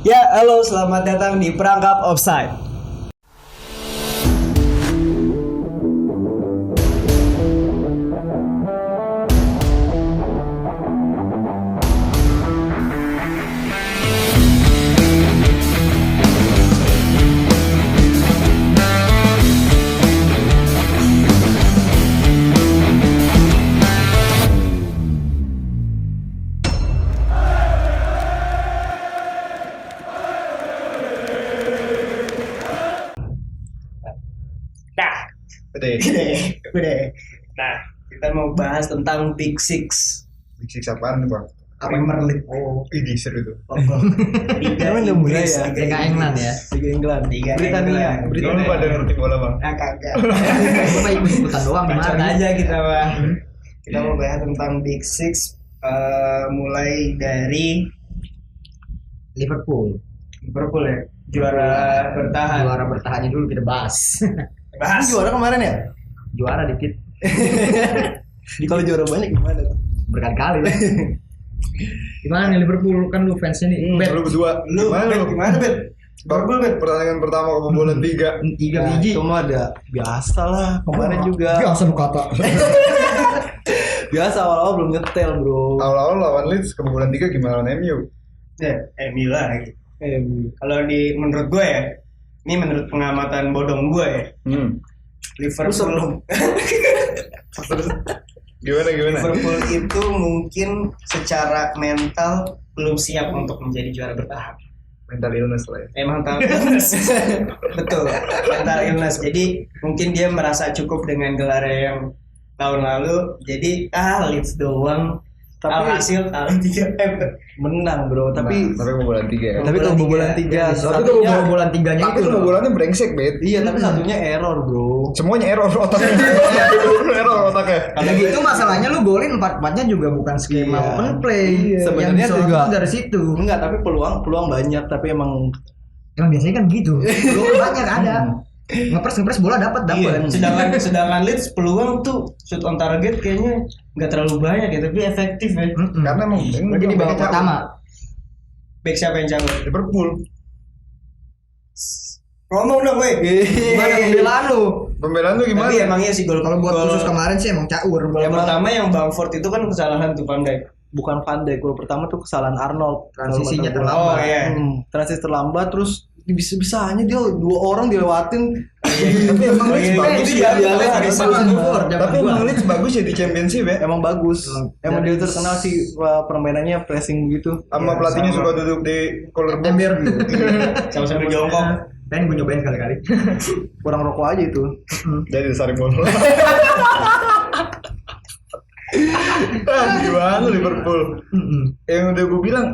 Ya, halo, selamat datang di Perangkap Offside. Udah. Nah, kita mau bahas tentang Big Six. Big Six apaan tuh, Bang? Premier League. Oh, ini seru tuh. Liga Inggris, Liga England ya. Liga England, Liga Britania. Lu pada ngerti bola, Bang? Kagak. Gue mah ikut-ikutan doang Bacot kemarin. aja kita mah. Kita mau bahas tentang Big Six, mulai dari Liverpool. Liverpool ya, juara bertahan. Juara bertahannya dulu kita bahas. Bahas. Juara kemarin ya? Juara dikit. Kalau juara banyak gimana? Berkali-kali. Gimana nih Liverpool, kan lu fansnya nih. Bet. Lu berdua. Lu gimana, Bet? Liverpool, Bet. Pertandingan pertama kebobolan 3. 3 biji. Cuma ada biasa lah kemarin juga. Biasa lu kata. Biasa awal-awal belum nyetel, Bro. Awal-awal lawan Leeds kebobolan 3 gimana lawan MU? Ya, MU lagi. Kalau menurut gue ya, ini menurut pengamatan bodong gue ya, Liverpool Gimana? Liverpool itu mungkin secara mental belum siap untuk menjadi juara bertahan. Mental illness lah ya. Mental illness. Betul, mental illness. Jadi mungkin dia merasa cukup dengan gelar yang tahun lalu. Jadi Leeds doang. Tapi Alhasil kalah 3 menang, Bro. Tapi kebobolan 3 ya. tapi kebobolan 3. Tapi kebobolan 3-nya Tapi itu loh. kebobolannya brengsek, Bet. Iya, tapi satunya error, Bro. Semuanya error otaknya. Error otaknya. Kalau gitu masalahnya lu golin 4-4-nya juga bukan skema Iya. open play. Sebenarnya Yang juga dari situ. Enggak, tapi peluang banyak, tapi emang Biasanya kan gitu. Peluang banyak ada. Ngepres bola dapat. Iya, sedangkan Leeds peluang tuh shoot on target kayaknya nggak terlalu banyak ya, tapi efektif ya. Karena emang Lagi di babak pertama. Back siapa yang cabut? Liverpool. Ngomong dong, weh. Gimana pembelaan lu? Pembelaan tuh gimana? Tapi emangnya sih gol Kalau buat khusus kemarin sih emang caur. yang pertama yang Bamford itu kan kesalahan tuh Van Dijk. bukan Van Dijk. Gol pertama tuh kesalahan Arnold. Transisinya Kalau kata gua. terlambat. Oh iya. Transisi terlambat, terus bisa-bisanya dia 2 orang dilewatin. Tapi emang Leeds bagus itu ya. dia harus Tapi emang Leeds bagus ya di Championship ya. Emang bagus. Emang dia terkenal sih permainannya pressing gitu. Sama pelatihnya suka duduk di corner box. Ember. sama-sama jongkok. Pengen gue nyobain kali-kali. Kurang rokok aja itu. Jadi saring bola. Gimana Liverpool? Yang udah gue bilang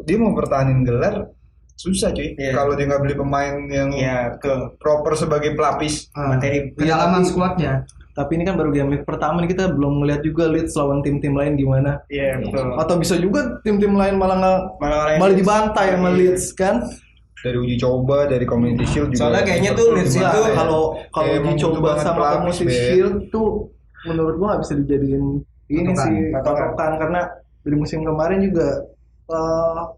dia mau pertahanin gelar susah cuy. Iya. Kalau dia nggak beli pemain yang Iya, betul. proper sebagai pelapis. Materi Kedalaman skuadnya. Tapi ini kan baru game week pertama nih, kita belum ngeliat juga Leeds lawan tim-tim lain gimana. Iya, betul. Atau bisa juga tim-tim lain malah Malah dibantai sama Leeds kan. Dari uji coba, dari Community Shield juga. Soalnya kayaknya tuh Leeds Nah, itu kalau emang butuh dicoba banget sama pelapis, Community Ben. Shield tuh menurut gua nggak bisa dijadiin ini Patokan. sih patokan, karena dari musim kemarin juga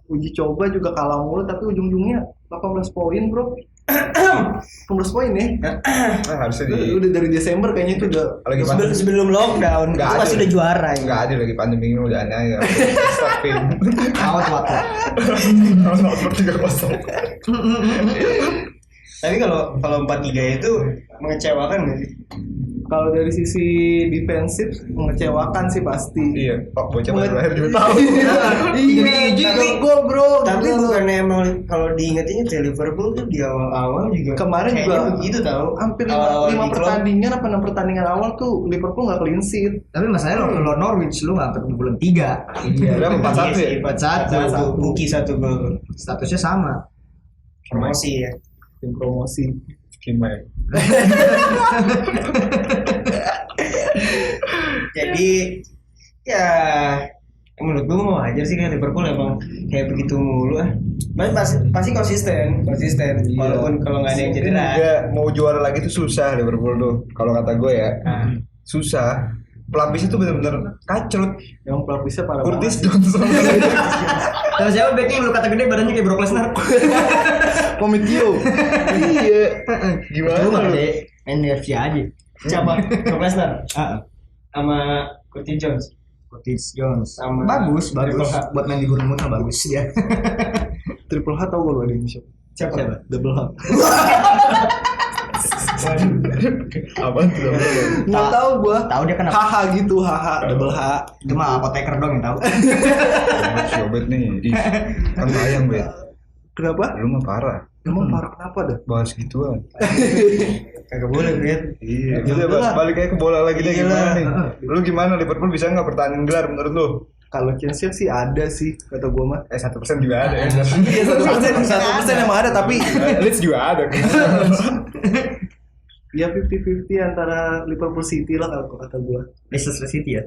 uji coba juga kalah mulu, tapi ujung-ujungnya 18 poin, Bro. 18 poin ya. harusnya di Udah dari Desember kayaknya itu udah lagi pandemi. sebelum lockdown Nggak itu ada. pasti udah juara ya. Nggak ada lagi pandemi ini udah aneh ya. Stopin. Out waktu. Nomor 3-0. Tapi kalau 4-3 itu mengecewakan nggak sih? kalau dari sisi defensif mengecewakan sih pasti. Iya, Pak bocah baru lahir juga tahu. Iya, Tapi- gol, Bro. Tapi Gila. bukannya emang kalau diingetin ya Liverpool tuh di awal-awal juga Kemarin kayaknya juga begitu tahu. hampir Awal-awal 5 di klub. pertandingan apa 6 pertandingan awal tuh Liverpool nggak clean sheet. Tapi masalahnya lo Norwich lu nggak sampai bulan 3. Iya, udah 4-1 ya. 4-1. Buki 1 gol. Statusnya sama. Promosi ya. Tim promosi. Gimana? Jadi ya menurut gue mau aja sih kan Liverpool emang kayak begitu mulu ah. Pasti konsisten walaupun kalau nggak ada yang cedera. Juga mau juara lagi tuh susah Liverpool tuh. Kalau kata gue ya, Nah, susah. pelapisnya tuh benar-benar kacrut. Yang pelapisnya parah Curtis banget. Johnson. Terus siapa backnya yang lu kata gede badannya kayak Brock Lesnar? Komitio. Iya. Lu Gimana mah lu? gede main UFC aja. Siapa? Brock Lesnar Heeh. sama Curtis Jones. Curtis Jones. Sama Bagus Triple H. buat main di Bournemouth mah bagus dia. Triple H tau gue lo ada ini siapa? Siapa? Double H. Apaan tuh? Nggak tahu gue. Tahu dia kan apa? Haha gitu, haha, double H. Itu mah apoteker dong yang tahu. Si Obet nih. Kan sayang, Bet. Kenapa? Lu mah parah. Emang parah kenapa dah? Bahas gituan. Kagak boleh, Bet. Iya. Ya Udah, udahlah. balik aja ke bola lagi deh Iya gimana lah. nih? Lu gimana Liverpool bisa nggak pertahanin gelar menurut lu? Kalau chance sih ada sih kata gue mah. 1% juga ada ya. Iya 1% emang ada tapi Leeds juga ada. ya 50-50 antara Liverpool City lah kalau kata gue. Leicester City ya.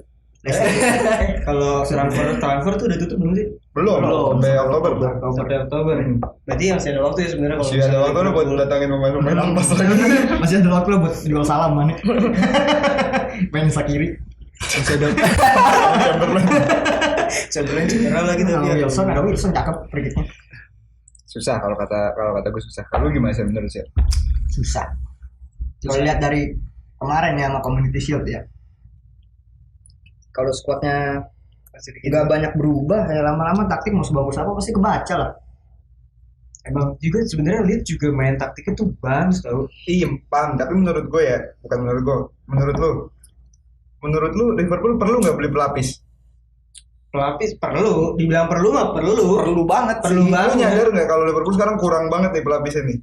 Kalau transfer tuh udah tutup belum sih? Belum. Sampai Oktober. Sampai Oktober. Berarti masih ada waktu ya sebenarnya kalau Masih ada waktu lu buat datangin pemain-pemain ampas lagi. Masih ada waktu lo buat jual salam mana? Main Sakiri. Masih ada Chamberlain cedera lagi tuh dia. Ada Wilson cakep free-kicknya. Susah kalau kata gue susah. Kalau gimana sih menurut sih? Susah. Kalau lihat dari kemarin ya sama Community Shield ya. Kalau skuadnya nggak banyak berubah, ya lama-lama taktik mau sebagus apa pasti kebaca lah. Emang juga sebenarnya Leeds juga main taktiknya tuh bagus tau. Iya, paham. Tapi menurut gue ya, bukan menurut gue. Menurut lu Liverpool perlu nggak beli pelapis? Pelapis perlu, dibilang perlu mah perlu banget Perlu sih. banget. Lu nyadar nggak kalau Liverpool sekarang kurang banget nih pelapisnya nih?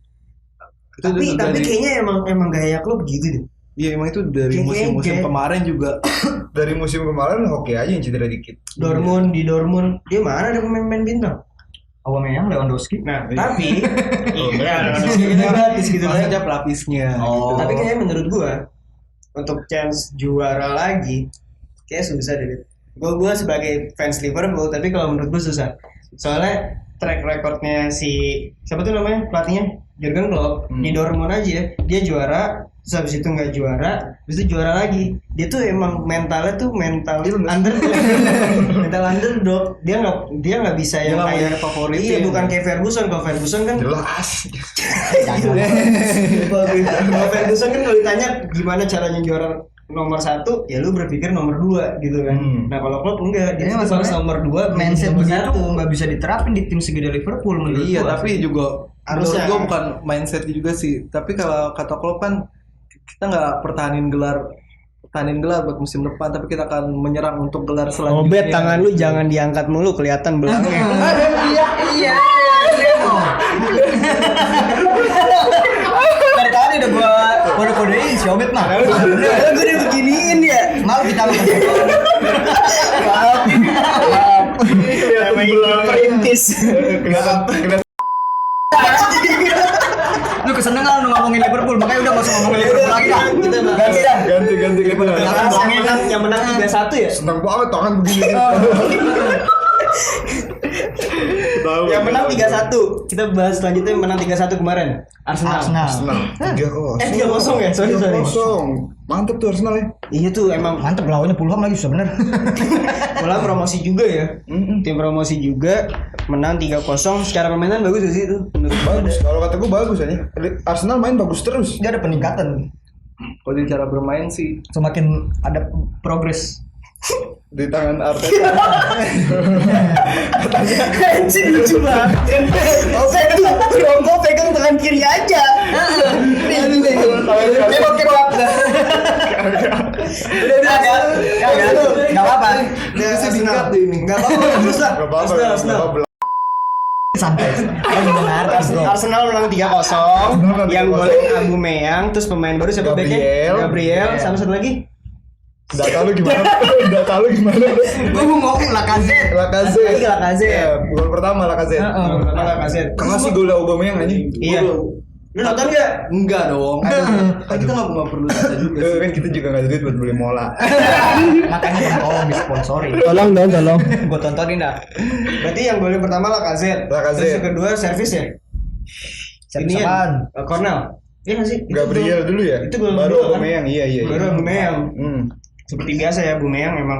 Itu Tapi dari- kayaknya emang gaya klub gitu deh. Iya emang itu dari Kayak- musim-musim kayak- kemarin juga. Dari musim kemarin hoki aja yang cedera dikit. Dortmund dia mana ada pemain-pemain bintang. Aubameyang, Lewandowski. Nah, tapi Oh, iya kita gratis gitu kan. Maksudnya pelapisnya. Oh. Tapi kayaknya menurut gua untuk chance juara lagi kayak susah deh. Gua sebagai fans Liverpool tapi kalau menurut gua susah. Soalnya track recordnya si siapa tuh namanya pelatihnya Jurgen Klopp di Dortmund aja dia juara terus habis itu nggak juara habis itu juara lagi dia tuh emang mentalnya tuh mental underdog mental underdog dia nggak bisa Dia yang nggak mau kayak jadi favorit iya ya. bukan kayak Ferguson. Kalau Ferguson kan Jelas. kalau Ferguson kan kalau ditanya gimana caranya juara nomor 1 ya lu berpikir nomor 2 gitu kan. Nah kalau Klopp enggak dia Kayaknya tuh harus masalahnya nomor 2 mindset nomor begitu 1. nggak bisa diterapin di tim segede Liverpool menurut Iya gua. tapi juga Harusnya. menurut gue bukan mindset juga sih. Tapi kalau kata Klopp kan kita nggak pertahanin gelar buat musim depan, tapi kita akan menyerang untuk gelar selanjutnya. lu jangan diangkat mulu kelihatan belakangnya. Iya. Dari tadi udah gua kode-kodein si Obet mah. Gue udah beginiin ya. Mau kita makan. Perintis. Lu kesenengan lu ngomongin Liverpool, makanya udah gak usah ngomongin Liverpool lagi dah. Kita Ganti dah. Ganti. yang menang 3-1 ya. Senang banget tangan begini. Tahu. Yang menang 3-1. Kita bahas selanjutnya yang menang 3-1 kemarin. Arsenal. Arsenal. 3-0. 3-0 ya. Sorry. 3-0. Mantep tuh Arsenal ya. Iya tuh emang Mantep lawannya Fulham lagi susah bener. malah promosi juga ya. Tim promosi juga menang 3-0. Secara permainan bagus gak sih itu? Menurut gua Bagus. Kalau kata gue bagus aja. Arsenal main bagus terus. Dia ada peningkatan. Kalau di cara bermain sih Semakin ada progres. Di tangan Arteta. Anjing lucu banget. Gue pegang tangan kiri aja. Kebab. Udah. Gak apa-apa. Bisa dikat deh ini. Enggak apa-apa, susah. Gak apa-apa. Arsenal. Santai. Arsenal menang 3-0. Yang golin Aubameyang, terus pemain baru siapa backnya? Gabriel, sama satu lagi. Data lu gimana? Gue mau ngomong Lacazette. Lacazette. Lacazette. Ya, gol pertama Lacazette. Pertama Lacazette. Kena sih gol Aubameyang anjing. Iya. Lu nonton enggak? enggak dong. Kan kita nggak perlu data juga sih. Kan kita juga nggak ada duit buat beli mola. Makanya tolong disponsori. Tolong. Gue tontonin dah. Berarti yang golin pertama Lacazette. Terus yang kedua servis ya? Servis Ini apaan? ya, Cornell. Iya nggak sih? Itu Gabriel gol- dulu ya. Itu gol baru kedua, kan? Aubameyang. Iya. Baru Aubameyang. seperti biasa ya Bumeyang memang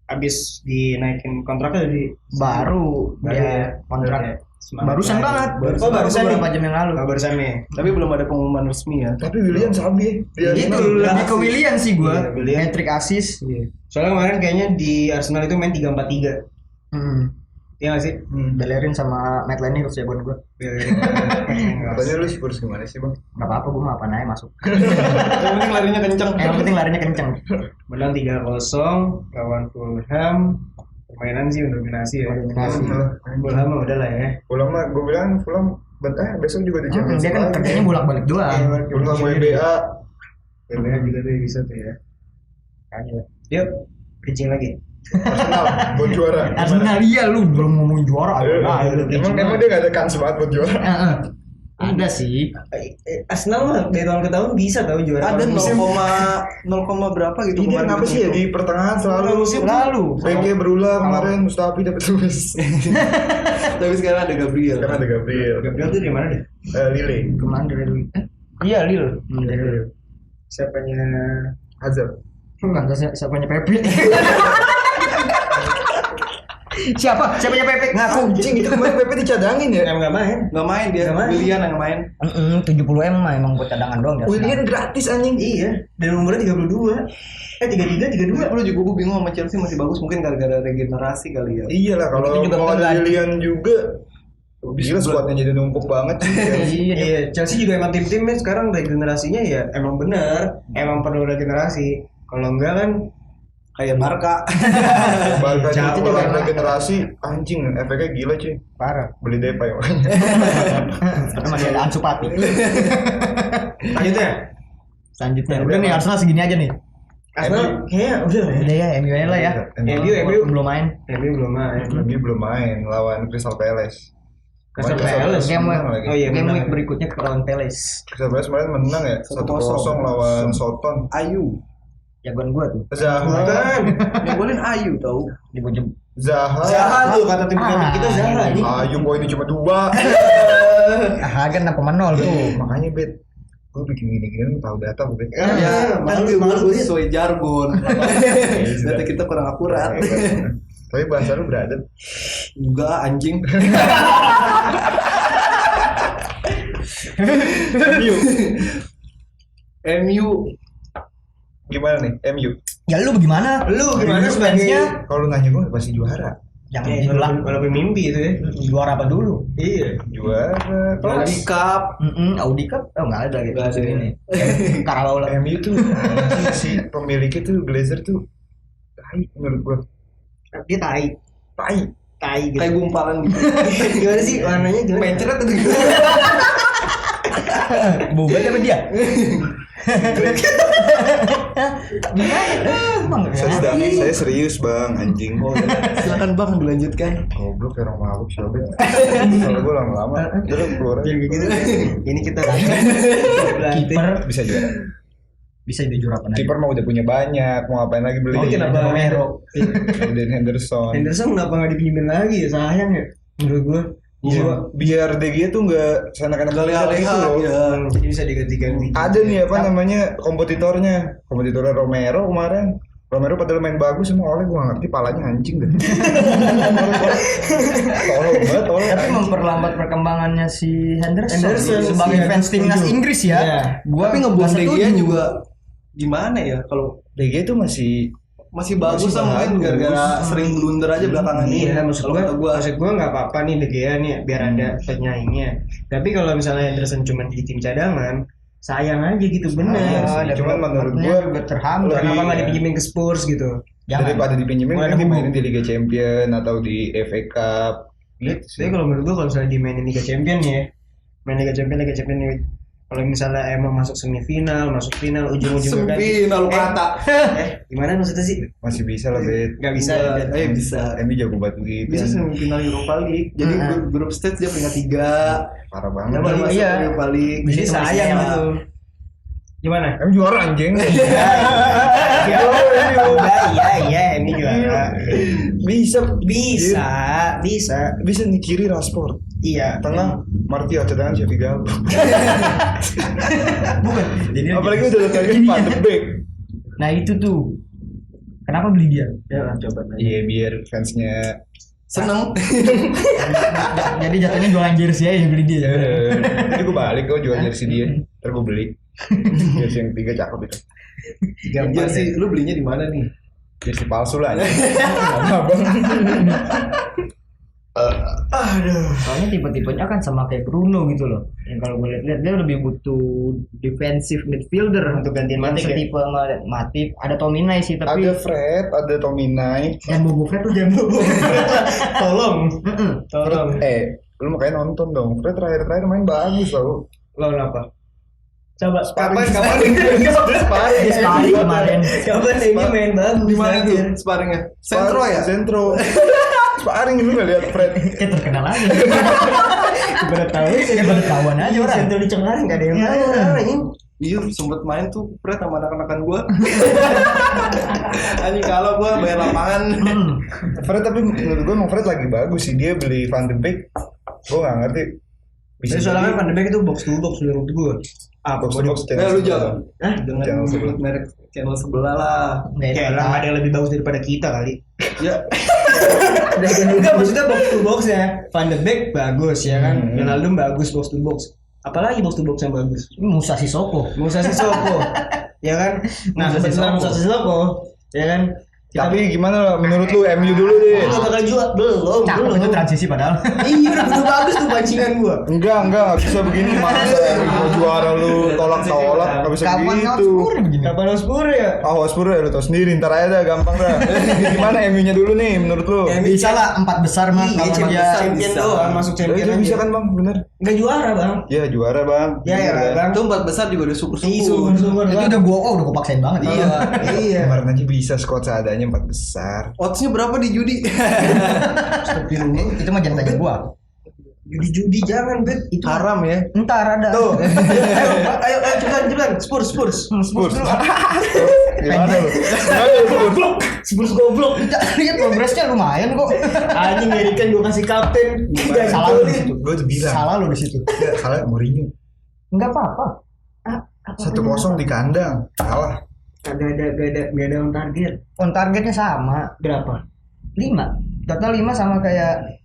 habis dinaikin kontraknya dari Baru Baru dia ya. kontrak. Semangat. Barusan banget. Oh, barusan nih. beberapa jam yang lalu. Barusan nih. Tapi belum ada pengumuman resmi ya. Tapi William sabi dia Itu Arsenal. lebih ke William sih Iya, gua. William. Hat-trick assist. Soalnya kemarin kayaknya di Arsenal itu main 3-4-3. Iya nggak sih? Bellerin sama Matt Lenny harus jagoan gua. Katanya lu Spurs gimana sih, Bang? Enggak apa-apa gua mah apa aja masuk. Yang penting larinya kenceng. Yang penting larinya kenceng. Menang 3-0 lawan Fulham. Permainan sih dominasi ya. Dominasi. Fulham mah udah lah ya. Fulham mah gue bilang Fulham besok juga di Champions Dia kan League. kerjanya bolak-balik doang. Fulham WBA. WBA juga tuh bisa tuh ya. Kayaknya. Yuk, pitching lagi. Arsenal buat juara. Arsenal iya lu belum ngomongin juara. Emang dia gak ada kans banget buat juara. Ada sih. Arsenal mah dari tahun ke tahun bisa tahu juara. Ada Musim- 0, berapa gitu Ini kenapa sih ya di pertengahan selalu musim Lalu. PG berulang kemarin Mustafi dapat tulis. Tapi sekarang ada Gabriel. Sekarang ada Gabriel. Gabriel tuh dari mana deh? Lille. Kemana dari dulu? Iya Lil. Siapanya? Hazard. Bukan siapanya Pepe. Siapanya Pepe? Ngaku. Anjing itu kemarin Pepe dicadangin ya. Emang nggak main? Nggak main dia. Nggak main. Willian yang main. 70M mah emang buat cadangan doang ya. William gratis anjing. Iya. Dan umurnya 32. 33, 32. Lu juga gue bingung sama Chelsea masih bagus mungkin gara-gara regenerasi kali ya. Iyalah kalau Itu juga mau betul, ada kan? William juga. Gila skuadnya jadi numpuk banget sih. Iya, Chelsea juga emang tim-timnya sekarang regenerasinya ya emang benar, emang perlu regenerasi. Kalau enggak kan Kayak Barca. Barca Jauh itu juga lah. generasi anjing efeknya gila cuy. Parah. Beli Depay. Tapi masih ada Ansu Fati. lanjutnya. Selanjutnya. Udah nih Arsenal segini aja nih. Arsenal kayaknya udah lah ya. Udah ya, MU aja lah ya. MU Belum main. MU belum main. Dia belum main lawan Crystal Palace. Crystal Kemarin Palace. Game menang lagi. Oh iya, game menang. week berikutnya ke lawan Palace. Crystal Palace kemarin menang ya 1-0 lawan Soton. Ayu. Jagoan gua tuh. Zaha. Bukan. Yang golin Ayu tau. Di Bojem. Zaha. Zaha tuh kata tim kita Zaha ini. Ayo poinnya cuma 2. Kan apa menol tuh. Makanya bet gue bikin gini-gini tahu data bet. Ya, kan malu, malu. gue sesuai jargon. Data kita kurang akurat. Tapi bahasa lu beradab. Enggak anjing. MU Gimana nih MU? Ya lu bagaimana? Lu gimana sebagai Kalau nanya gue pasti juara. Jangan Ya, gitu lah. walaupun mimpi itu ya. Juara apa dulu? Iya. Juara. Audi Cup. Audi Cup? Oh nggak ada gitu. Nggak ada. Segini. Carabao lah. MU tuh anjing, si pemiliknya tuh Glazer tuh tai menurut gue. Dia tai. Tai gitu. Kayak gumpalan gitu. Gimana sih warnanya gimana? Mencret atau gimana? Bobat apa dia? Emang Saya serius bang anjing. Silakan Bang dilanjutkan. Goblok kayak orang mabuk siapa? Kalau gue lama-lama udah keluar aja. Jangan kayak gitu. Ini kita kiper Bisa juara. bisa jadi juara apa? Kiper mah udah punya banyak, mau ngapain lagi beli? Tapi kenapa Romero? Dan Henderson. Henderson kenapa nggak dipinjemin lagi ya? Sayang ya menurut gua. Iya, biar De Gea tuh nggak seakan-akan Gak gitu leha-leha loh. ya. Jadi bisa diganti-ganti. Ada nih apa namanya kompetitornya Romero kemarin. Romero padahal main bagus semua oleh gua nggak ngerti palanya anjing deh. Tolong. Tapi memperlambat perkembangannya si Henderson sebagai si fans timnas setuju. Inggris ya. Iya. Gua Tapi ngebuang nggak De Gea setuju. juga gimana ya kalau De Gea tuh masih masih bagus lah mungkin bagus. gara-gara sering blunder aja belakangan ini. Iya, maksud gua nggak apa-apa nih De Gea nih biar ada penyaingnya. Tapi kalau misalnya Henderson cuma di tim cadangan, sayang aja gitu bener. sih. Cuman menurut developmentnya gua juga terhambat. lebih- Kenapa nggak dipinjemin ke Spurs gitu? Jangan. daripada dipinjemin Mulai kan ada dimainin hubung. di Liga Champion atau di FA Cup. Gitu Tapi kalau menurut gua kalau misalnya dimainin Liga Champion ya, main Liga Champion nih. Kalau misalnya emang masuk semifinal, masuk final, ujung-ujungnya Sempina lu kata. gimana maksudnya sih? masih bisa lah bet. Nggak bisa. Bisa. Ini jago batu gitu. Bisa semifinal Europa League. Jadi grup stage dia peringkat 3. Parah banget. Dapat masuk iya. Europa League. Jadi Itu sayang masih gitu. Gimana? Emang juara anjing. Iya, ini juara. Bisa. Bisa. Nih kiri Rashford. Iya. Tengah Martial, cadangan Xavi Gallo. Bukan. Jadi Apalagi udah lagi Van de Beek. Nah itu tuh Kenapa beli dia? Ya coba. Iya biar fansnya. Seneng. Jadi jatuhnya jualan jersey aja beli dia. Jadi gue balik kok jual jersey dia. Ntar gue beli. Jersey yang 3 cakep itu. Jersey lu belinya di mana nih? Jersey palsu lah. Abang. Soalnya tipe-tipenya kan sama kayak Bruno gitu loh. Yang kalau gue lihat dia lebih butuh defensive midfielder Untuk gantiin yang Matip ya? setipe sama Matip. Ada Tominay sih tapi Ada Fred, ada Tominay. yang Bobo Fred tuh jangan Bobo. Tolong. Mm-mm. Tolong. Lu makanya nonton dong. Fred terakhir main bagus tau. Lawan apa? Coba Kapan? Dia sparring kemarin. Kapan ini main bagus? Di mana terakhir? tuh sparringnya? Sentro ya? Sentro. Sparring lu gak lihat Fred. Kayak terkenal aja. Baru tahu sih. Kayak baru tahuan aja orang. Sentuh di Cengkareng gak ada yang Iya. tahu orang ini. Iya sempet main tuh Fred sama anak-anakan gua. Anjing kalau gua bayar lapangan. Fred tapi menurut gue emang Fred lagi bagus sih. Dia beli Van de Beek. Gue gak ngerti. Jadi soalnya kan Van de Beek itu box to box menurut gue. box to box. Lu jangan. Hah? Jangan Channel sebut merek channel sebelah lah. Kayak lah ada yang lebih bagus daripada kita kali. Ya, Enggak maksudnya box to box ya. Van de Beek bagus ya kan. Ronaldo bagus box to box. Apalagi box to box yang bagus. Musa Sissoko. Musa Sissoko. Ya kan? Nah, Musa kebetulan Sissoko. Musa Sissoko ya kan. Tapi gimana menurut lu MU dulu deh? Lu bakal jual belum? Cakep itu transisi padahal. Iya udah bagus tuh pancingan gua. Enggak bisa begini. Masa MU juara lu tolak-tolak. Gak bisa Kapan begitu. Hotspur begini? Kapan Hotspur ya? Hotspur ya lu tau sendiri. Ntar aja dah gampang dah. Gimana MU-nya dulu nih menurut lu? Bisa lah 4 besar mah Iya, kalau champion dia champion doang masuk champion Itu aja. bisa kan bang? Bener. Enggak juara, Bang. Ya juara bang. Ya ya, Bener, Bang. itu 4 besar juga udah Iya, syukur-syukur. syukur itu Bang. udah gua paksain banget. Iya. Iya. Kemarin aja bisa squad seadanya 4 besar. Oddsnya berapa di judi? Itu mah jangan tanya gua. Judi-judi jangan, Bet. Itu Haram ya. Entar ada. Tuh. Ayo cepetan. Spurs. Spurs. Gimana lu? Spurs goblok. Lihat progresnya lumayan kok. Anjing Harry Kane gua kasih kapten. Salah lu di situ. Gue udah bilang. Salah lu di situ. Enggak, salah Mourinho. Enggak apa-apa. 1-0 di kandang. Kalah. Gak ada on target. On targetnya sama. Berapa? 5. Total 5 sama kayak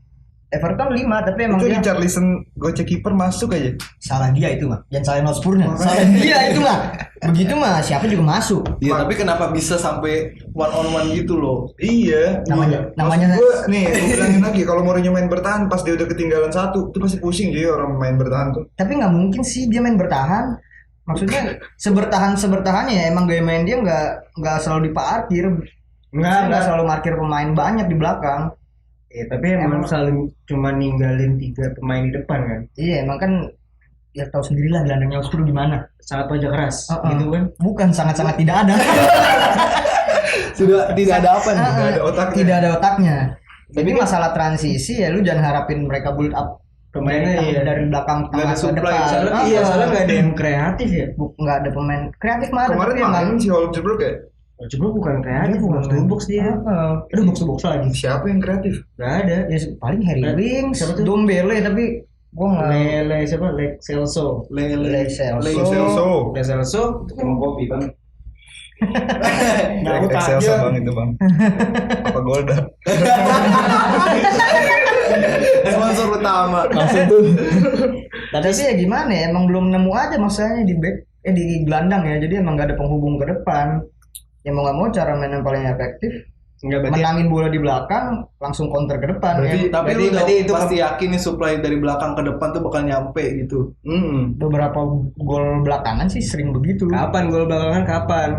Everton 5, tapi emang Itu dia Richarlison gocek kiper masuk aja. salah dia itu mah. Jangan salahin Hotspurnya. Salah dia itu mah. Begitu mah siapa juga masuk. Iya, tapi kenapa bisa sampai one on one gitu loh? Iya. Namanya gue nih, gue bilangin lagi kalau Mourinho main bertahan pas dia udah ketinggalan 1, itu pasti pusing dia orang main bertahan tuh. tapi nggak mungkin sih dia main bertahan. Maksudnya sebertahannya ya emang gaya main dia nggak selalu diparkir. Nggak selalu parkir pemain banyak di belakang. Ya, tapi emang selalu cuma ninggalin 3 pemain di depan kan. Iya emang kan ya tahu sendirilah gelandangnya Hotspur gimana. Sangat wajah keras Uh-uh. gitu kan. Bukan sangat-sangat tidak ada. Sudah tidak ada apa nih? Tidak ada otaknya. Tidak ada otaknya. Jadi masalah transisi ya lu jangan harapin mereka build up Pemainnya iya. dari belakang Nggak ada tengah ke supply, depan. Soalnya Ah, iya, soalnya nggak ada yang kreatif ya. nggak ada pemain kreatif Kemarin tapi emang main si Hotspur kayak Coba bukan kreatif, box to box dia. Aduh box to box lagi. siapa yang kreatif? Nggak ada. ya paling Harry Winks, Siapa tuh? Dombele tapi gua nggak Lele siapa? Le Celso. Le Celso. Celso. Le Celso. Minum kopi kan. Nah, aku Excelsa tanya. bang itu bang. Apa Golda? Sponsor utama. Langsung tuh. Tapi sih ya gimana ya emang belum nemu aja masalahnya di back di gelandang ya jadi emang nggak ada penghubung ke depan. Ya mau nggak mau cara main yang paling efektif Enggak berarti. menangin bola di belakang langsung counter ke depan Berarti- ya. Tapi Berarti- lu udah berarti itu pasti yakin nih supply dari belakang ke depan tuh bakal nyampe gitu. Beberapa gol belakangan sih sering begitu. Kapan gol belakangan kapan?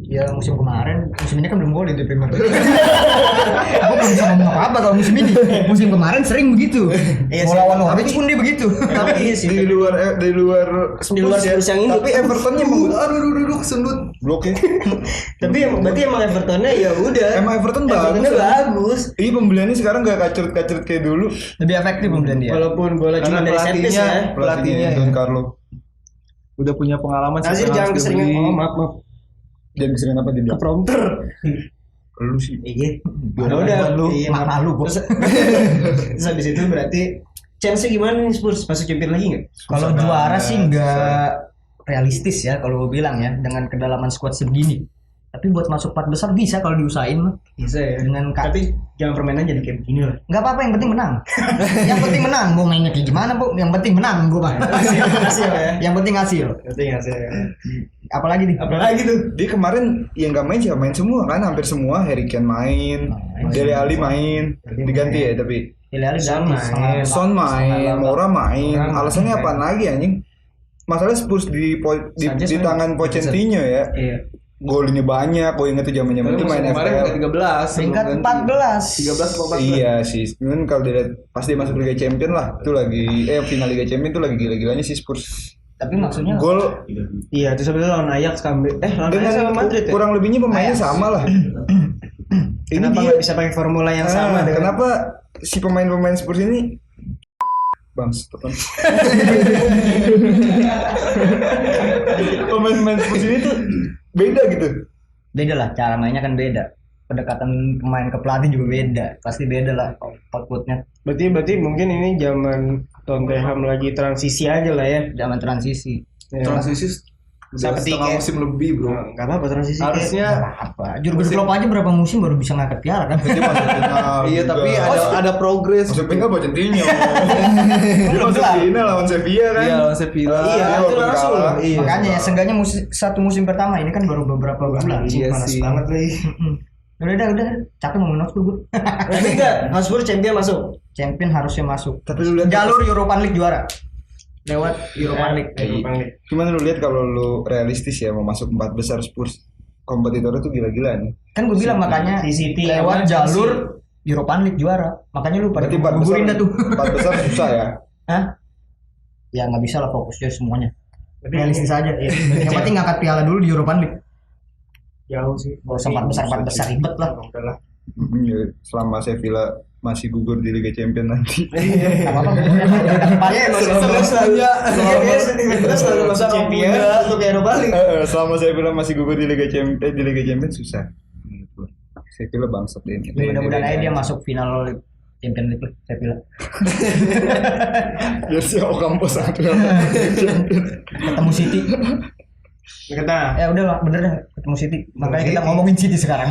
Ya musim kemarin, musim ini kan belum golin di Premier League. Aku belum bisa ngomong apa kalau musim ini. Musim kemarin sering begitu. Iya Mau sih. lawan Norwich pun dia begitu. Tapi iya sih. Di luar Spurs yang ini. Tapi Evertonnya emang Aduh, sendut. blok ya. Tapi berarti emang Evertonnya ya udah. Emang Everton Evertonnya bagus. bagus. Iya pembeliannya sekarang gak kacret-kacret kayak dulu. Lebih efektif pembelian dia. Walaupun golnya cuma dari set piece ya. Pelatihnya Don ya. Carlo. Udah punya pengalaman Nazir jangan keseringan. Oh maaf. Dia keseringan apa dia Ke bilang? prompter. Lu sih. Iya. Malu udah. lu, Iya, malu gua. Terus habis itu berarti chance-nya gimana nih Spurs masuk champion lagi nggak? Kalau Susah juara banget, sih nggak realistis ya kalau gue bilang ya dengan kedalaman squad segini. Tapi buat masuk 4 besar bisa kalau diusahain mah. Bisa ya. Dengan Tapi jangan permainan jadi kayak begini lah. nggak apa-apa, yang penting menang. Yang penting menang. Mau mainnya kayak gimana, Bu? Yang penting menang gua mah. Hasil ya. Yang penting hasil. Berarti hasil ya. Apalagi nih? Apalagi tuh. Dia kemarin yang nggak main siapa main semua kan, hampir semua. Harry Kane main, Dele Alli main, diganti ya tapi. Dele Son main. Son main, Moura main. Moura Alasannya main. apa lagi anjing? Masalah Spurs di Sanchez di main. tangan Pochettino ya. Iya. Golnya banyak, gue inget tuh zamannya Tapi itu main musim kemarin FPL. ke 13 Peringkat 14. 13 14. Iya sih, cuman kalau dilihat pas dia masuk Liga Champion lah, itu lagi final Liga Champion itu lagi gila-gilanya sih Spurs. Tapi maksudnya Gol Iya, terus habis itu lawan Ajax lawan Ajax dengan sama Madrid ya. kurang lebihnya pemainnya sama lah. Ini Kenapa dia nggak bisa pakai formula yang sama dengan kenapa si pemain-pemain Spurs ini Bang, tepan. Pemain-pemain Spurs ini tuh beda gitu. beda lah, cara mainnya kan beda. Pendekatan pemain ke pelatih juga beda. Pasti beda lah outputnya. Berarti mungkin ini zaman Tottenham lagi transisi aja lah ya. Zaman transisi. Ya. Transisi udah Seperti setengah kayak- musim lebih, Bro. Enggak apa-apa transisi. Harusnya Apa? Jurgen Klopp aja berapa musim baru bisa ngangkat piala kan? Dia masuk final iya, juga. tapi ada progres. masuk final Pochettino. Dia Belum masuk kelar. final lawan Sevilla kan. Iya, lawan Sevilla. Iya, itu walaupun langsung. kalah. Iya. Makanya ya seenggaknya satu musim pertama ini kan baru beberapa bulan. Iya Panas sih. banget nih. Udah capek ngomongin Hotspur gue. Tapi enggak, Hotspur champion masuk. Champion harusnya masuk. Tapi lu lihat Jalur Europa League juara. Lewat Europa League. cuman lu lihat kalau lu realistis ya mau masuk 4 besar Spurs, kompetitornya tuh gila-gilaan. Kan gue bilang makanya si City lewat sama jalur Europa League juara. Makanya lu pada Berarti 4 besar, gugurin dah tuh. 4 besar susah ya. Hah? Ya nggak bisa lah fokusnya semuanya. Tapi Realistis aja. Iya. Yang penting ngangkat piala dulu di Europa League. Jauh sih. Gak usah 4 besar ribet lah. Udah lah. Ya, selama Sevilla masih gugur di Liga Champions nanti. Gak apa-apa. Selalu masuk champion untuk Eropa League. Selama Sevilla masih gugur di Liga Champions susah. Sevilla bangsat deh. Mudah-mudahan aja dia masuk final Champions League saya bilang. Biar si Ocampos satu. Ketemu City. Kita Ya udah lah, bener dah ketemu City. Makanya kita ngomongin City sekarang.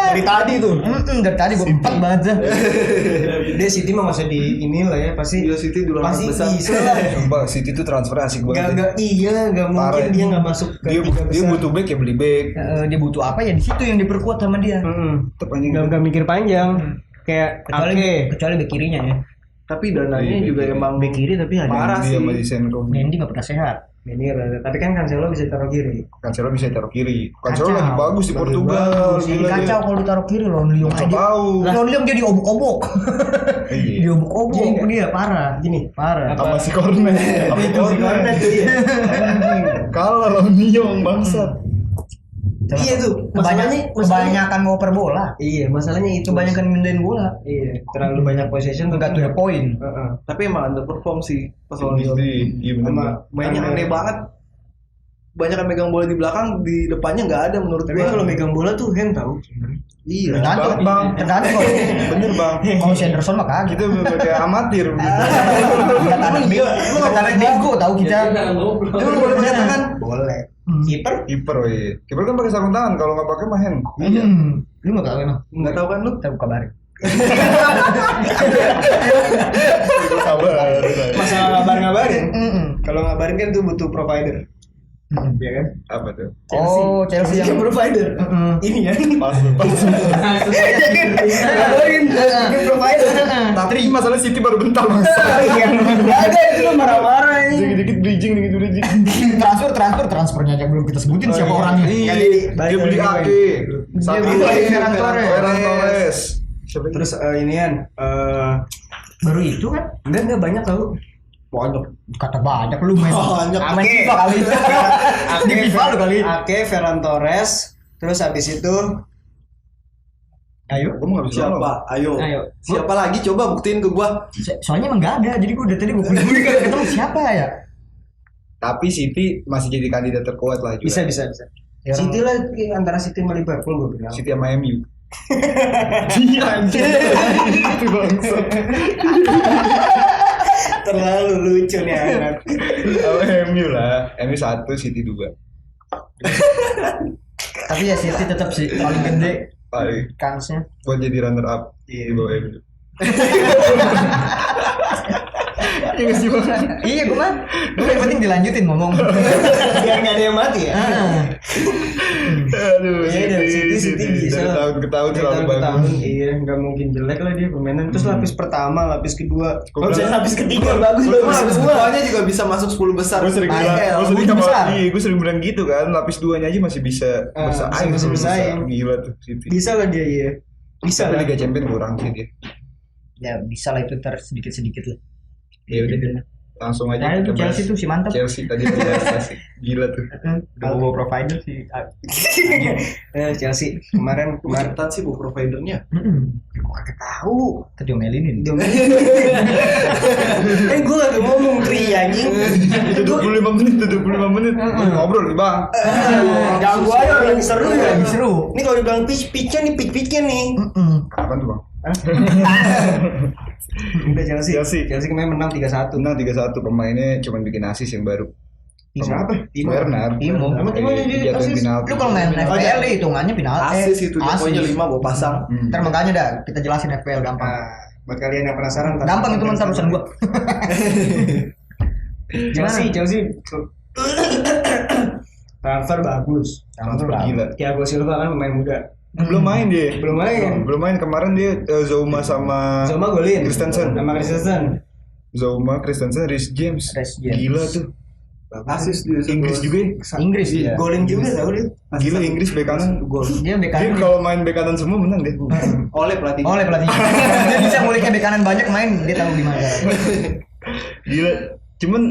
dari tadi tuh. Dari tadi gue empat banget dah. Dia City mah masa di ini lah ya pasti. Iya, City dulu Pasti besar. bisa lah. Sumpah City tuh transfer asik banget. Gak Parah. mungkin dia nggak masuk ke Dia tiga dia besar. butuh back ya beli back. Dia butuh apa ya di situ yang diperkuat sama dia. Tetep anjing. Gak mikir panjang. Kayak Kecuali bek kirinya ya. Tapi dananya Iya, juga iya. emang Bek kiri tapi ada. Parah Dia sih. sama Zinchenko. Mendy nggak pernah sehat. Menir, tapi kan Cancelo bisa taruh kiri. Cancelo bisa taruh kiri. Cancelo Kacau. lagi bagus di Portugal. Jadi Gila kacau dia. kalau ditaruh kiri Lon Lyon Nggak aja. tahu. Lon Lyon jadi obok-obok. Iya. Diobok-obok dia parah. Gini. Parah. Sama si Cornet. Sama Itu si Cornet tuh ya. Kalah lawan Lyon bangsat. Iya tuh. Kebanyakan ngoper bola. Iya, masalahnya itu. Kebanyakan mindahin bola. Iya, terlalu banyak possession tuh Enggak to the point. tapi emang underperform sih pas lawan Lyon. Iya benar. Mainnya aneh banget. Banyak yang megang bola di belakang, di depannya nggak ada menurut Tapi gua. kalau megang bola tuh hand tahu. Iya. Tergantung, Bang. tergantung. Bener bang. Kalau Henderson mah kagak. Kita bener kayak amatir. Kita tarik bego tahu kita. Itu lu boleh pakai tangan. Boleh. Kiper? Kiper iya. Kiper kan pakai sarung tangan. Kalau nggak pakai mah hand. Lu nggak tahu emang? Nggak tahu kan lu? Kita buka kabarin. Sabar. Masalah ngabar-ngabarin. Kalau ngabarin kan tuh butuh provider. Iya kan? Apa tuh? Oh, Chelsea yang provider. Ini ya. Pas. Ngabarin bikin provider. Tapi masalah City baru bentar bang. Iya. Enggak ada itu marah-marah ini. Dikit-dikit bridging. transfernya aja belum kita sebutin siapa iya. orangnya. Iya. Balik Dia beli lagi, Ake. Dia Satu beli lagi Ferran Torres. Ferran Torres. Siapa Terus inian Baru itu kan? enggak banyak tau. Banyak. Kata banyak lu main. Banyak. Main Oke. FIFA kali. Di FIFA lu kali. Ake, Ferran Torres, terus habis itu Ayo. Gue nggak bisa. Siapa? Ayo. Siapa lagi? Coba buktiin ke gua. Soalnya emang gak ada. Jadi gue dari tadi gue gak ketemu siapa ya. Tapi City masih jadi kandidat terkuat lah juga. bisa. Ya, City lah antara City sama Liverpool gue bilang. City sama MU. Iya anjir. Itu bangsa. Terlalu lucu nih anak. Sama MU lah. MU 1, City 2. Tapi ya City tetap sih paling gede Paling kansnya. buat jadi runner up di bawah MU. Iya gue mah yang penting dilanjutin ngomong. Biar nggak ada yang mati ya. Aduh, Iya, dari City bisa dari tahun ke tahun Dari selalu tahun ke tahun, bagus. iya nggak mungkin jelek lah dia permainan. Terus lapis pertama, lapis kedua, Gua bisa bilang- lapis ketiga bagus bagus Lapis semua. keduanya juga bisa masuk 10 besar. Gue sering Pascal, bilang, gue sering Bulu besar. gue sering bilang gitu kan, lapis duanya aja masih bisa bersaing, masih bersaing. Gila tuh City. Bisa lah dia ya. Bisa Tapi lah. Liga Champions kurang sih dia. Ya bisa lah itu sedikit lah. Ya udah, langsung aja Nah itu kita bahas Chelsea tuh si mantap. Chelsea tadi biasa sih. Gila tuh. Udah bawa provider sih. Chelsea kemarin Cepetan sih bu providernya. gua kagak tahu. Tadi omelin ini. Gue gak ngomong Tri anjing. 25 menit, 25 menit. Ngobrol nih bang. Ganggu aja lagi seru ya. Lagi seru. Ini kalau dibilang pitch-nya nih. Kapan tuh bang? Udah Chelsea. Chelsea. Kemarin menang 3-1. Menang 3-1, pemainnya cuma bikin assist yang baru. Siapa? Werner. Timo. Emang Timo yang jadi jatuhin assist? penalti. Lu kalau main FPL deh hitungannya penalti. Asis itu pokoknya 5 bawa pasang. Ntar makanya dah kita jelasin FPL gampang. Nah, buat kalian yang penasaran Gampang itu mentar urusan gua. Chelsea transfer bagus. Transfer gila. Thiago Silva kan pemain muda. Belum main dia. Belum main. Belum main kemarin dia Zouma sama Zoma golin. Christensen. Sama Christensen. Zouma, Christensen, Reece James. Reece James. Gila tuh. Asis dia. Inggris juga ya. Inggris ya. Golin juga tau dia. Gila Inggris bek kanan. Gol. Dia bek Dia kanan. kalau main bek kanan semua menang deh. Oleh pelatih. Oleh pelatih. Dia bisa nguliknya bek kanan banyak main, dia tahu gimana caranya. Gila. Cuman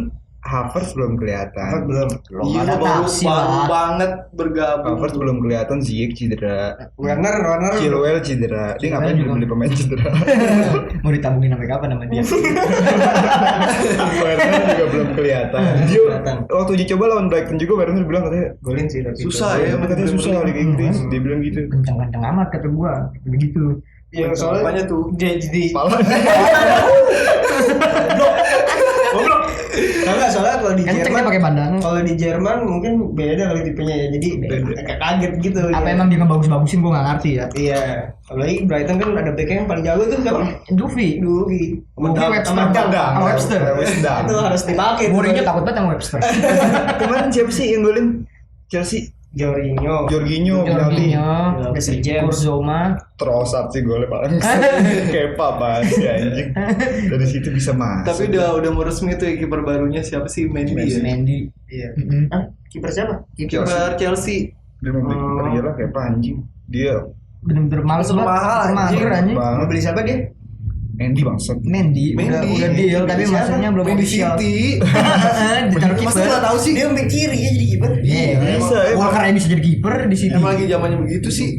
Havertz belum kelihatan. Belum. Iya baru adaptasi baru lah. banget bergabung. Havertz belum kelihatan, Ziyech cedera. Werner. Chilwell cedera. Dia ngapain juga. beli pemain cedera? Mau ditabungin sampai kapan sama dia? Werner juga belum kelihatan. Dia waktu uji coba lawan Brighton juga Werner bilang katanya Golin sih tapi. Susah ya. katanya susah Liga Inggris. Dia bilang gitu. Kencang-kencang amat kata gua. Begitu. Iya soalnya Apanya tuh? dia jadi Malah goblok. Enggak soalnya kalau di Kenceng Jerman dia pakai bandangan. kalau di Jerman mungkin beda kali tipenya ya. Jadi agak kaget gitu. Apa ya. emang dia ngebagus-bagusin gua nggak ngerti ya. Iya. Apalagi Brighton kan ada back yang paling jago tuh siapa? Duvi. Dugi. Webster. Sama Webster. Itu harus dipakai. tuh. Mourinho takut banget sama Webster. kemarin siapa sih yang golin Chelsea? Jorginho. Jorginho penalti. Jorginho. Messi James. Zoma. Trossard sih golnya paling kepa banget si anjing. Dari situ bisa masuk. Tapi udah mau resmi tuh ya kiper barunya siapa sih Mendy ya? Mendy. Iya. Mm-mm. Kiper siapa? Kiper Chelsea. Dia mau beli kiper gila kepa anjing. Dia Bener-bener males banget. Mahal, anjing. Mager anjing. Bang. Mau beli siapa dia? Andy bangsat. Mendy udah deal tapi Siapa? maksudnya belum Mendy official. City. Ditaruh Masa kiper. nggak tahu sih? Dia back kiri ya jadi kiper. Iya, Bisa, emang. Walker aja bisa jadi kiper di sini. Emang lagi zamannya begitu sih.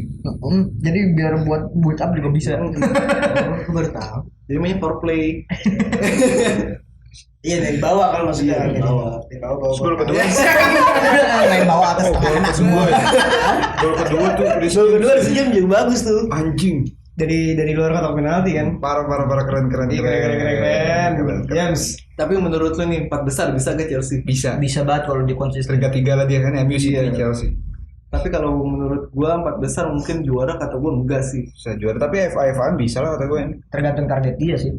Jadi biar buat up juga bisa. Aku baru tahu. Jadi namanya for play. Iya dari bawah kan maksudnya. Iya, dari bawah. Dari bawah. Terus gol kedua. Main bawah atas Gol anak kedua semua. ya. Gol kedua tuh Gol kedua di sini juga bagus tuh. anjing. Dari luar kotak penalti kan. Parah keren. Iya keren. James. Tapi menurut lu nih 4 besar bisa gak Chelsea? Bisa. Bisa banget kalau di konsisten. Peringkat 3 lah dia kan MU City Iya. Chelsea. Tapi kalau menurut gua 4 besar mungkin juara kata gua enggak sih. Bisa juara tapi FA bisa lah kata gue ini. Tergantung target dia sih.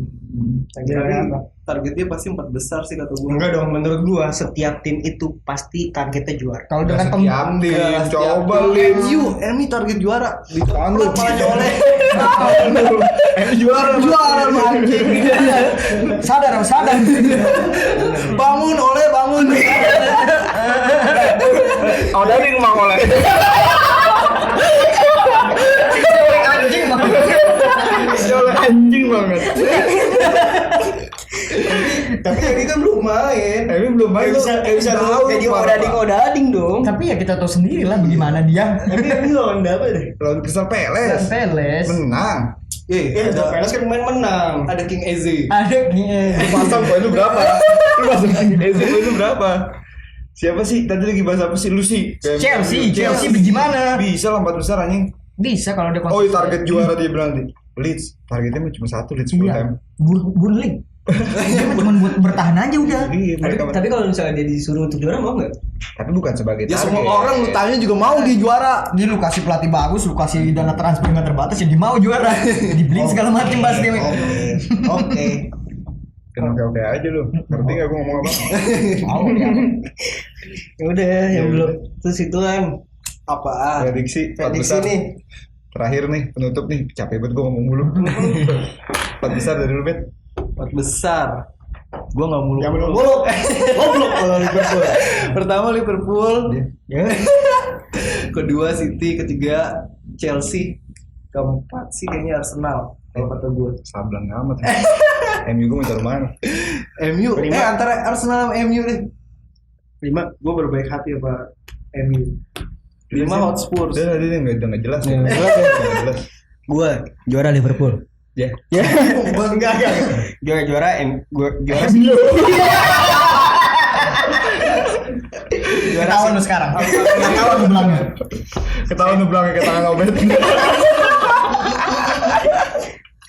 Targetnya apa? Targetnya pasti 4 besar sih kata gua. Enggak dong, menurut gua setiap tim itu pasti targetnya juara. Kalau dengan Setiap tim Enggak, coba setiap Lin. MU target juara. Apaan lu? Kepalanya oleh. MU juara Juara anjing. sadar. Bangun oleh bangun. Oh dari rumah oleh. Anjing mah. Anjing banget. Tapi ini kan belum main. MU belum main. Kayak bisa Tahu, jadi parah, odading dong. Tapi ya kita tahu sendiri lah bagaimana dia. Tapi ini lawan apa deh? Lawan Crystal Palace. Peles. Menang. Ya, ada Peles kan main menang. ada King Eze. Ada Lu pasang poin lu berapa? Lu pasang poin lu berapa? Siapa sih? Tadi lagi bahas apa sih? Lu sih? Chelsea bagaimana? Bisa lah 4 besar anjing. Bisa kalau dia Oh, target juara dia bilang nih. Leeds, targetnya cuma 1 Leeds Iya. Fulham. Burnley. Dia mah cuma buat bertahan aja udah. Iya, mereka Tapi kalau misalnya dia disuruh untuk juara mau nggak? tapi bukan sebagai Ya target. semua orang lu tanya juga mau dia juara. Dia lu kasih pelatih bagus, lu kasih dana transfer nggak terbatas ya dia mau juara. Dibeliin segala macam pasti. Oke. Kan oke aja lu. Ngerti enggak gua ngomong apa? Mau dia. Ya udah yang belum terus ituan Apaan? Prediksi empat prediksi besar. nih. Terakhir nih penutup nih. Capek banget gua ngomong mulu. Empat besar dari lu, Bet. 4 besar. Gua enggak muluk. Yang belum muluk. Goblok kalau Liverpool. Pertama Liverpool, Ya. kedua City, ketiga Chelsea, keempat sih kayaknya Arsenal. Kalau kata gue. Sableng amat. MU gua mau taruh mana? MU, Kelima. antara Arsenal sama MU deh. 5 gue berbaik hati apa MU. 5 Hotspur. Udah tadi enggak jelas. Ya, Nggak jelas. Gue juara Liverpool. Ya. Ya. Enggak. Juara juara Ketahuan lu sekarang. Ketahuan lu belakangnya. Ketahuan lu belakang ke tangan obet.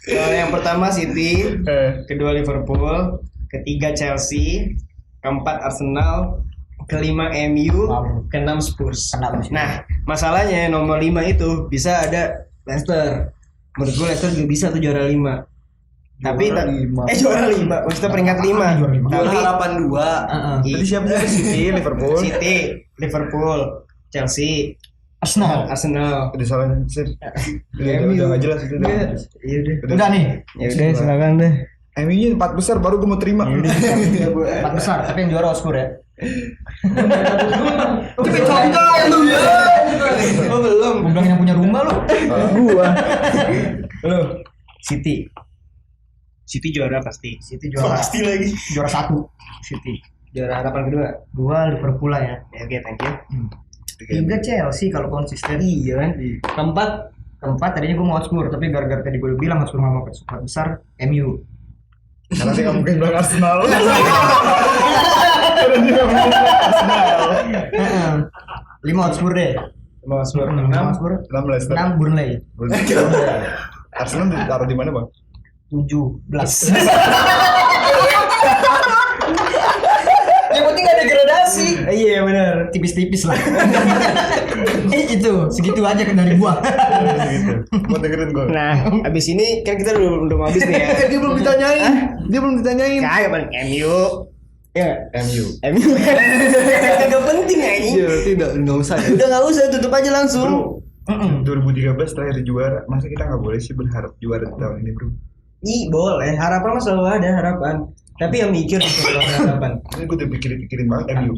yang pertama City, Eh, kedua Liverpool, ketiga Chelsea, keempat Arsenal, kelima MU, keenam Spurs. Kenapa sih? Nah, masalahnya nomor 5 itu bisa ada Leicester. Menurut gue Leicester juga bisa tuh juara 5. Tapi Juara lima. juara 5, maksudnya peringkat 5. Juara lima. Juara Tapi harapan 2. tadi siapa sih? City, Liverpool. City, Liverpool, Chelsea, Arsenal. Arsenal. Udah salah sih. Udah enggak jelas itu. Iya udah. Udah nih. Ya udah silakan deh. MU-nya 4 besar baru gue mau terima. 4 besar, tapi yang juara Hotspur ya. Tapi contoh yang lu ya. Oh belum. Gua bilang yang punya rumah lu. Gua. Lu City. City juara pasti. City juara. Pasti lagi. Juara 1. City. Juara harapan kedua. 2 Liverpool lah ya. Ya, oke, thank you. 3 Chelsea kalau konsisten. Iya kan. Keempat tadinya gue mau Hotspur, tapi gara-gara tadi gue udah bilang Hotspur nggak mau ke besar, MU. Karena sih nggak mungkin bilang Arsenal. 5 Hotspur deh. Mau Spurs 6 6. Hotspur. 6 Leicester. 6 Burnley. Arsenal ditaruh di mana, Bang? 17. Yang penting gak degradasi. Iya benar. Tipis-tipis lah. Itu segitu aja kan dari gua. Gitu. Mau dengerin gue. Nah, abis ini kan kita udah habis nih ya. Dia belum ditanyain. Dia belum ditanyain. Kagak paling MU. Ya, MU. MU. Kagak penting anjing. Iya, tidak, enggak usah. Ya. Udah enggak usah tutup aja langsung. 2013 terakhir juara, masa kita nggak boleh sih berharap juara di tahun ini, bro? Ih, boleh. Harapan mah selalu ada harapan. Tapi yang mikir selalu ada harapan. Ini gue udah pikirin banget MU.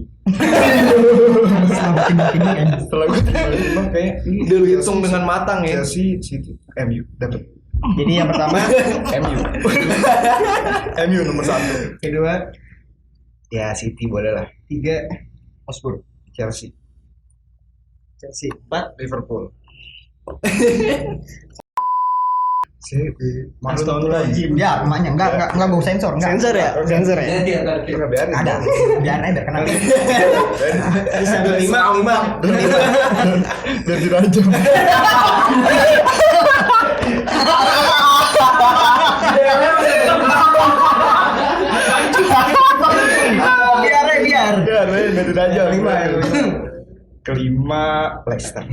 Selamat tim kan. Setelah gue tiba-tiba kayak ini Udah lu hitung dengan matang ya. Chelsea, City, MU dapat. Jadi yang pertama MU. MU nomor 1. kedua, Ya City boleh lah. 3 Hotspur, Chelsea, Chelsea, 4 Liverpool. Maklum Astagfirullahaladzim. Ya, emaknya enggak gua sensor, enggak. Sensor ya? Sensor ya? Kita biarin. Ada. Biar aja biar kenapa. Bisa 5. Biar dirajam. Biar. Biar dirajam. 5. Kelima Leicester.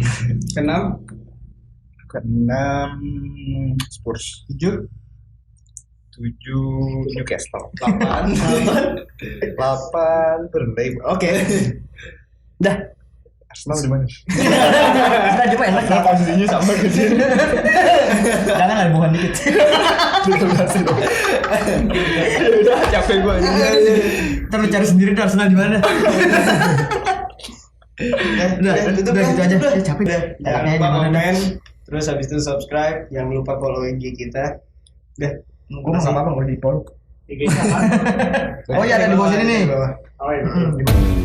Keenam, Keenam Spurs. 7, 7 Newcastle. 8. 8 Burnley. Oke. Dah. Arsenal di mana? Sudah coba enak. Nah, posisinya sama ke sini. Jangan ada bukan dikit. Udah capek gua. Ntar lu cari sendiri tuh Arsenal di mana. Udah gitu aja. Ya, capek dah. Jangan Enaknya lupa gimana dah. komen. Terus habis itu subscribe. Jangan lupa follow IG kita. Udah. Gua enggak apa-apa kalau di follow. IG-nya apa? Oh iya ada di bawah sini nih. Oh iya. Di bawah.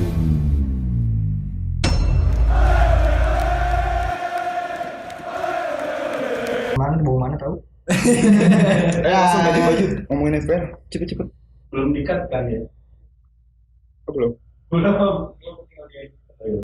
Mana di bawah mana tahu? Langsung ganti baju. Ngomongin FPL. Cepet. Belum dikat kan ya? Oh, belum. Belum.